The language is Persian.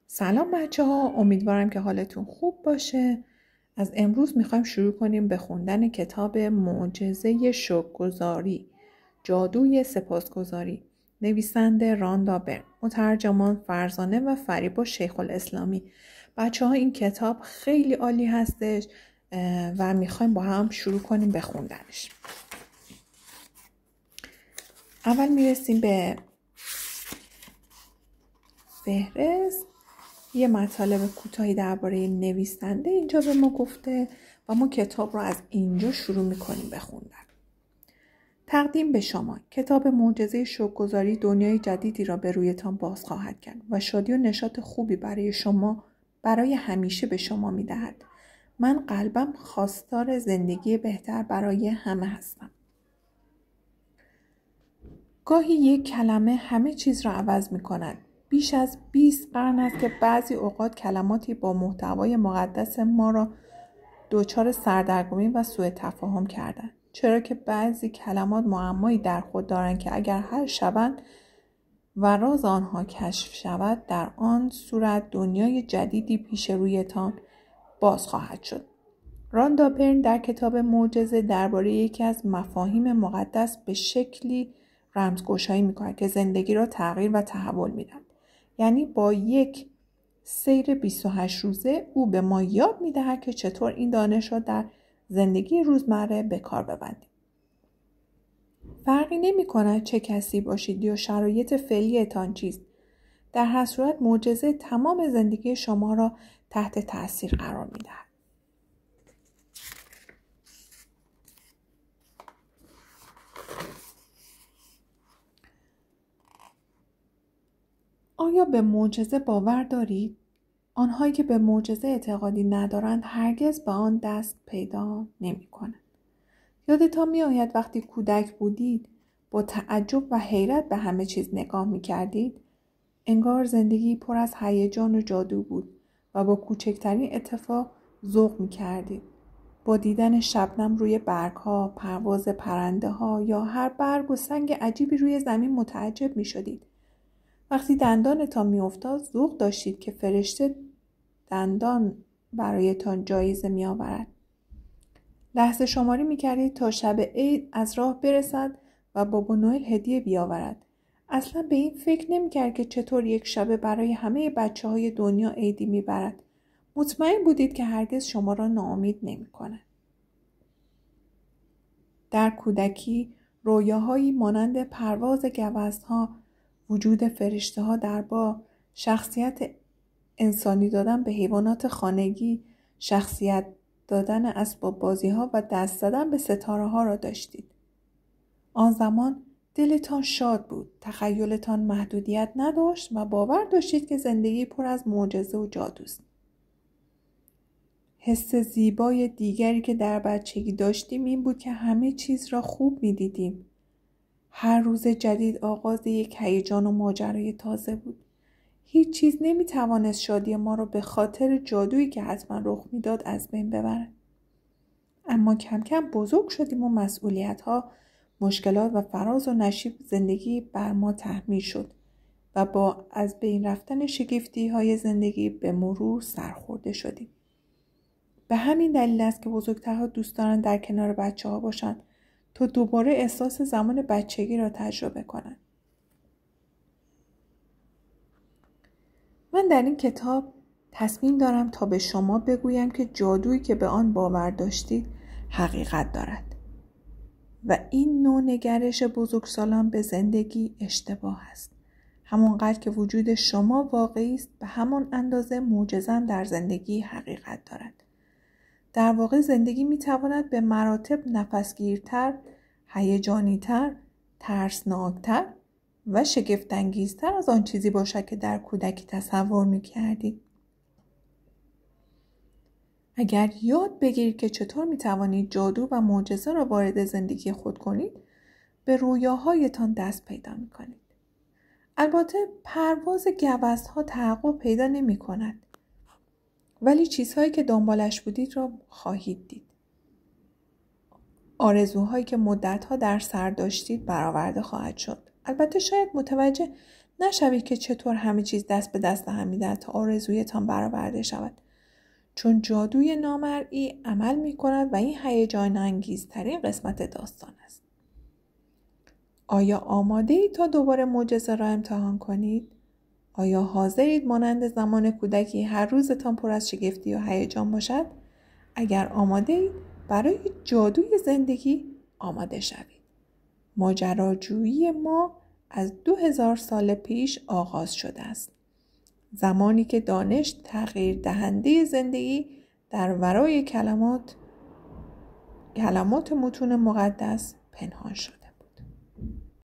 سلام بچه ها، امیدوارم که حالتون خوب باشه. از امروز میخوایم شروع کنیم به خوندن کتاب معجزه شکرگزاری، جادوی سپاسگزاری، نویسنده راندا برن، مترجمان فرزانه و فریبا شیخ الاسلامی. بچه ها این کتاب خیلی عالی هستش و میخوایم با هم شروع کنیم به خوندنش. اول میرسیم به فهرست. یه مطالب کوتاهی درباره نویسنده اینجا به ما گفته و ما کتاب رو از اینجا شروع میکنیم به خوندن. تقدیم به شما، کتاب معجزه شکرگزاری دنیای جدیدی را به رویتان باز خواهد کرد و شادی و نشاط خوبی برای شما برای همیشه به شما میدهد. من قلبم خواستار زندگی بهتر برای همه هستم. گاهی یک کلمه همه چیز را عوض می کند. بیش از 20 قرن است که بعضی اوقات کلماتی با محتوای مقدس ما را دچار سردرگمی و سوء تفاهم کردند. چرا که بعضی کلمات معمایی در خود دارند که اگر حل شوند و راز آنها کشف شود، در آن صورت دنیای جدیدی پیش رویتان باز خواهد شد. راندا برن در کتاب معجزه درباره یکی از مفاهیم مقدس به شکلی رمزگشایی می‌کند که زندگی را تغییر و تحول می‌دهد. یعنی با یک سیر 28 روزه او به ما یاد می‌دهد که چطور این دانش را در زندگی روزمره به کار ببندیم. فرقی نمی‌کند چه کسی باشید یا شرایط فعلی‌تان چیست. در هر صورت معجزه تمام زندگی شما را تحت تأثیر قرار می‌دهد. آیا به معجزه باور دارید؟ آنهایی که به معجزه اعتقادی ندارند هرگز به آن دست پیدا نمی‌کنند. یادتان می‌آید وقتی کودک بودید با تعجب و حیرت به همه چیز نگاه می‌کردید؟ انگار زندگی پر از هیجان و جادو بود و با کوچکترین اتفاق ذوق می‌کردید. با دیدن شبنم روی برگ‌ها، پرواز پرنده‌ها یا هر برگ و سنگ عجیبی روی زمین متعجب می‌شدید. وقتی دندانتان میافتاد ذوق داشتید که فرشته دندان برایتان جایزه میآورد. لحظه شماری میکردید تا شب عید از راه برسد و بابا نوئل هدیه بیاورد. اصلا به این فکر نمیکرد که چطور یک شبه برای همه بچه‌های دنیا عیدی میبرد. مطمئن بودید که هرگز شما را ناامید نمیکند. در کودکی رویاهایی مانند پرواز گوزن‌ها، وجود فرشته‌ها در باغ، شخصیت انسانی دادن به حیوانات خانگی، شخصیت دادن اسباب بازی‌ها و دست زدن به ستاره‌ها را داشتید. آن زمان دلتان شاد بود، تخیلتان محدودیت نداشت و باور داشتید که زندگی پر از معجزه و جادوست. حس زیبای دیگری که در بچگی داشتیم این بود که همه چیز را خوب می‌دیدیم. هر روز جدید آغاز یک هیجان و ماجرای تازه بود. هیچ چیز نمی‌توانست شادی ما را به خاطر جادویی که حتما رخ می‌داد از بین ببرد. اما کم کم بزرگ شدیم و مسئولیت‌ها، مشکلات و فراز و نشیب زندگی بر ما تحمیل شد و با از بین رفتن شگفتی‌های زندگی به مرور سرخورده شدیم. به همین دلیل است که بزرگترها دوست دارند در کنار بچه‌ها باشند تا دوباره احساس زمان بچگی را تجربه کنند. من در این کتاب تصمیم دارم تا به شما بگویم که جادویی که به آن باور داشتید حقیقت دارد و این نوع نگرش بزرگسالان به زندگی اشتباه است. همانقدر که وجود شما واقعی است به همان اندازه معجزه در زندگی حقیقت دارد. در واقع زندگی میتواند به مراتب نفسگیرتر، هیجانی‌تر، ترسناکتر و شگفت‌انگیزتر از آن چیزی باشد که در کودکی تصور می‌کردید. اگر یاد بگیرید که چطور می‌توانید جادو و معجزه را وارد زندگی خود کنید، به رویاهایتان دست پیدا می‌کنید. البته پرواز گوزن‌ها تحقق پیدا نمی‌کند، ولی چیزهایی که دنبالش بودید را خواهید دید. آرزوهایی که مدت‌ها در سر داشتید برآورده خواهد شد. البته شاید متوجه نشوید که چطور همه چیز دست به دست هم می‌دهد تا آرزویتان برآورده شود. چون جادوی نامرئی عمل می‌کند و این هیجان انگیزترین قسمت داستان است. آیا آماده اید تا دوباره معجزه را امتحان کنید؟ آیا حاضرید مانند زمان کودکی هر روزتان پر از شگفتی و هیجان باشد؟ اگر آماده اید برای جادوی زندگی آماده شوید. ماجراجویی ما از 2000 سال پیش آغاز شده است. زمانی که دانش تغییر دهنده زندگی در ورای کلمات متون مقدس پنهان شده.